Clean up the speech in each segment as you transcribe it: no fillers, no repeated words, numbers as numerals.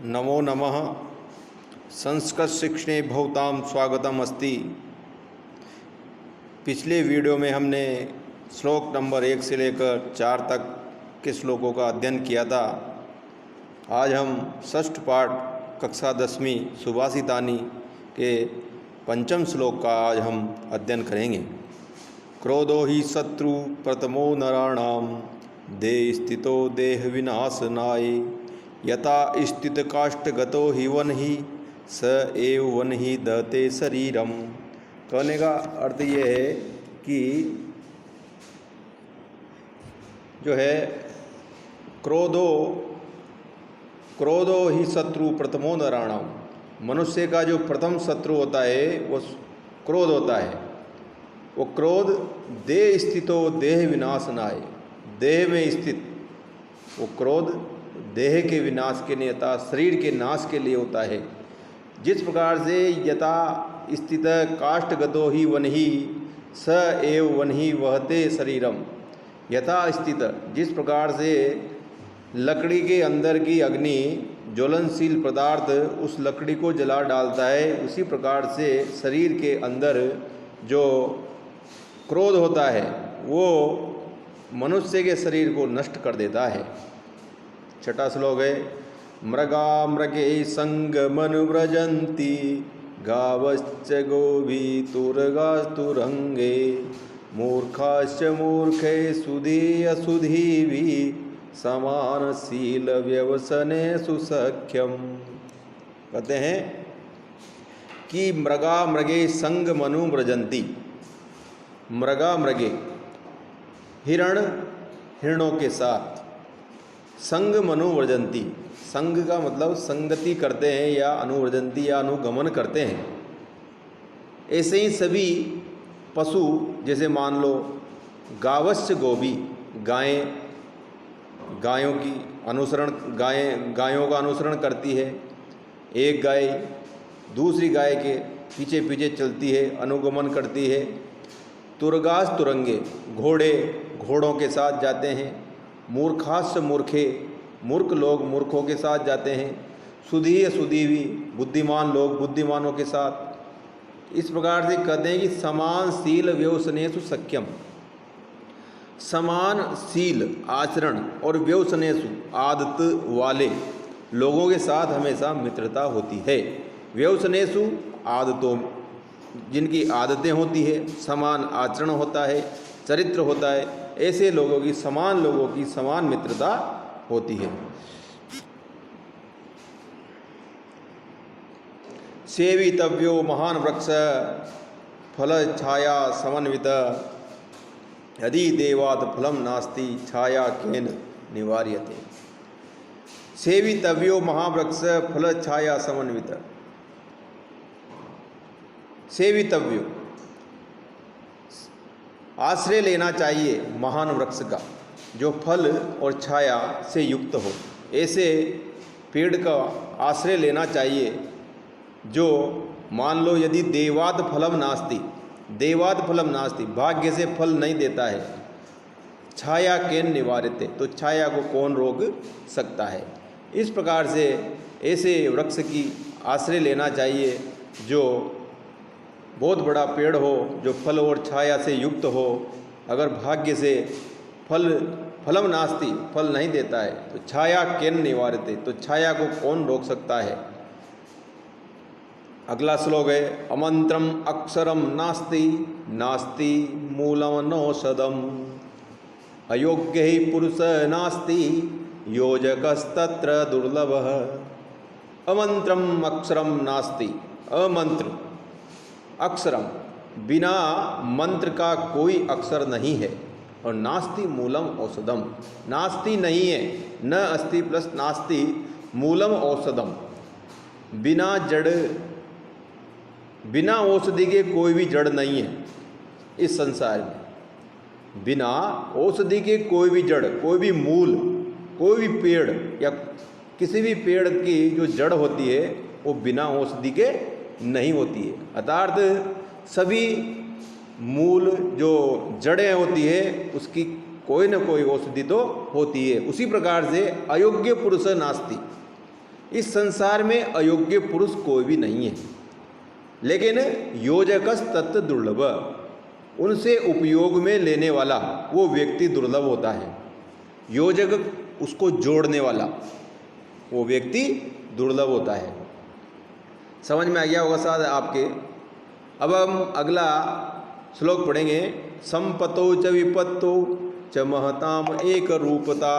नमो नमः। संस्कृत शिक्षणे भवतां स्वागतम अस्ति। पिछले वीडियो में हमने श्लोक नंबर 1 से लेकर 4 तक के श्लोकों का अध्ययन किया था। आज हम षष्ठ पाठ कक्षा 10वीं सुभाषितानि के 5वें श्लोक का आज हम अध्ययन करेंगे। क्रोधो ही शत्रु प्रथमो नराणाम देह स्थितो देह विनाशनाय यथा स्थित काष्ठगतो ही वन ही स एव वन ही दहते शरीरम। कहने का अर्थ ये है कि जो है क्रोधो ही शत्रु प्रथमो नराणाम, मनुष्य का जो प्रथम शत्रु होता है वो क्रोध होता है। वो क्रोध देह स्थितो देह विनाशनाय, देह में स्थित वो क्रोध देह के विनाश के लिए अर्थात शरीर के नाश के लिए होता है। जिस प्रकार से यथा स्थित काष्ठगतो ही वन ही स एव वन ही वहते शरीरम। यथा स्थित, जिस प्रकार से लकड़ी के अंदर की अग्नि ज्वलनशील पदार्थ उस लकड़ी को जला डालता है, उसी प्रकार से शरीर के अंदर जो क्रोध होता है वो मनुष्य के शरीर को नष्ट कर देता है। छठा श्लोक है मृगा मृगे संगमनुव्रजन्ति गावश्च गोभी तुरगास्तुरंगे मूर्खाश्च मूर्खे सुधी असुधीवि समानशील व्यवसने सुसख्यम। कहते हैं कि मृगा मृगे संगमनुव्रजन्ति, मृगा मृगे हिरण हिरणों के साथ, संग मनुव्रजंती, संग का मतलब संगति करते हैं या अनुव्रजंती या अनुगमन करते हैं। ऐसे ही सभी पशु, जैसे मान लो गावश्च गोभी, गायें, गायों की अनुसरण, गायों का अनुसरण करती है। एक गाय दूसरी गाय के पीछे पीछे चलती है, अनुगमन करती है। तुरगास तुरंगे, घोड़े घोड़ों के साथ जाते हैं। मूर्खाश्च मूर्खे, मूर्ख लोग मूर्खों के साथ जाते हैं। सुधी असुधीवी, बुद्धिमान लोग बुद्धिमानों के साथ। इस प्रकार से कहते हैं कि समान शील व्यवसनेषु सख्यम, समान शील आचरण और व्यवसनेषु आदत वाले लोगों के साथ हमेशा मित्रता होती है। व्यवसनेषु आदतों, जिनकी आदतें होती है, समान आचरण होता है, चरित्र होता है, ऐसे लोगों की समान मित्रता होती है। सेवितव्यो महान वृक्ष फल छाया समन्वित यदि देवात् फलम नास्ति छाया केन निवार्यते। सेवितव्यो महावृक्ष फल छाया समन्वित, सेवितव्यो आश्रय लेना चाहिए महान वृक्ष का जो फल और छाया से युक्त हो। ऐसे पेड़ का आश्रय लेना चाहिए जो मान लो यदि देवात् फलम नास्ति, देवात् फलम नास्ति, भाग्य से फल नहीं देता है, छाया केन निवार्यते, तो छाया को कौन रोक सकता है। इस प्रकार से ऐसे वृक्ष की आश्रय लेना चाहिए जो बहुत बड़ा पेड़ हो, जो फल और छाया से युक्त हो। अगर भाग्य से फलम नास्ति, फल नहीं देता है, तो छाया केन निवारते, तो छाया को कौन रोक सकता है। अगला श्लोक है अमंत्रम अक्षरम नास्ति नास्ति मूलम नौषधम अयोग्य ही पुरुष नास्ति योजकस्तत्र दुर्लभः। अमंत्रम अक्षरम नास्ति, अमंत्र अक्षरम, बिना मंत्र का कोई अक्षर नहीं है। और नास्ति मूलम औषधम, नास्ति नहीं है, न अस्ति प्लस नास्ति मूलम औषधम, बिना जड़, बिना औषधि के कोई भी जड़ नहीं है इस संसार में। बिना औषधि के कोई भी जड़, कोई भी मूल, कोई भी पेड़ या किसी भी पेड़ की जो जड़ होती है वो बिना औषधि के नहीं होती है। अर्थात सभी मूल जो जड़ें होती है उसकी कोई न कोई औषधि तो होती है। उसी प्रकार से अयोग्य पुरुष नास्ति, इस संसार में अयोग्य पुरुष कोई भी नहीं है, लेकिन योजकस तत्व दुर्लभ, उनसे उपयोग में लेने वाला वो व्यक्ति दुर्लभ होता है। योजक उसको जोड़ने वाला वो व्यक्ति दुर्लभ होता है। समझ में आ गया होगा शायद आपके। अब हम अगला श्लोक पढ़ेंगे। संपतो च विपत्तो च महताम एक रूपता,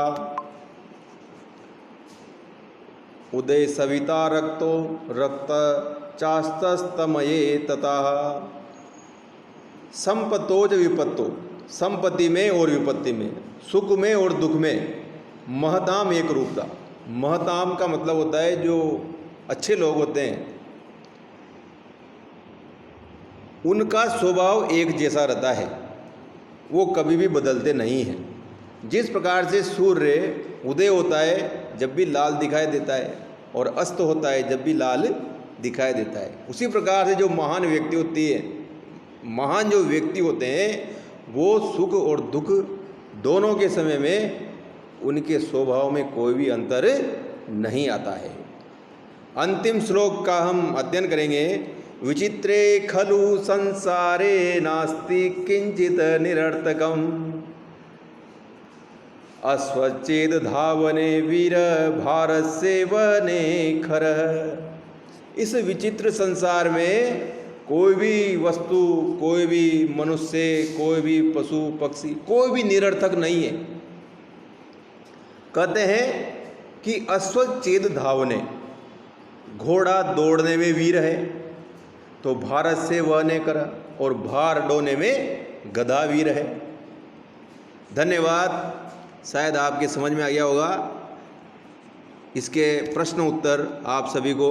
उदय सविता रक्तो रक्त चास्तस्तमये तथा। संपतो च विपत्तो, संपत्ति में और विपत्ति में, सुख में और दुख में, महताम एक रूपता। महताम का मतलब होता है जो अच्छे लोग होते हैं उनका स्वभाव एक जैसा रहता है, वो कभी भी बदलते नहीं हैं। जिस प्रकार से सूर्य उदय होता है जब भी लाल दिखाई देता है और अस्त होता है जब भी लाल दिखाई देता है, उसी प्रकार से जो महान व्यक्ति होती है, महान जो व्यक्ति होते हैं वो सुख और दुख दोनों के समय में उनके स्वभाव में कोई भी अंतर नहीं आता है। अंतिम श्लोक का हम अध्ययन करेंगे। विचित्रे खलु संसारे नास्ति किंचित निरर्थकम, अस्वच्छेद धावने वीर भारस्य वने खर। इस विचित्र संसार में कोई भी वस्तु, कोई भी मनुष्य, कोई भी पशु पक्षी, कोई भी निरर्थक नहीं है। कहते हैं कि अश्वच्छेद धावने, घोड़ा दौड़ने में वीर है, तो भारत से वहने कर, और भार ढोने में गधा वीर है। धन्यवाद। शायद आपके समझ में आ गया होगा। इसके प्रश्न उत्तर आप सभी को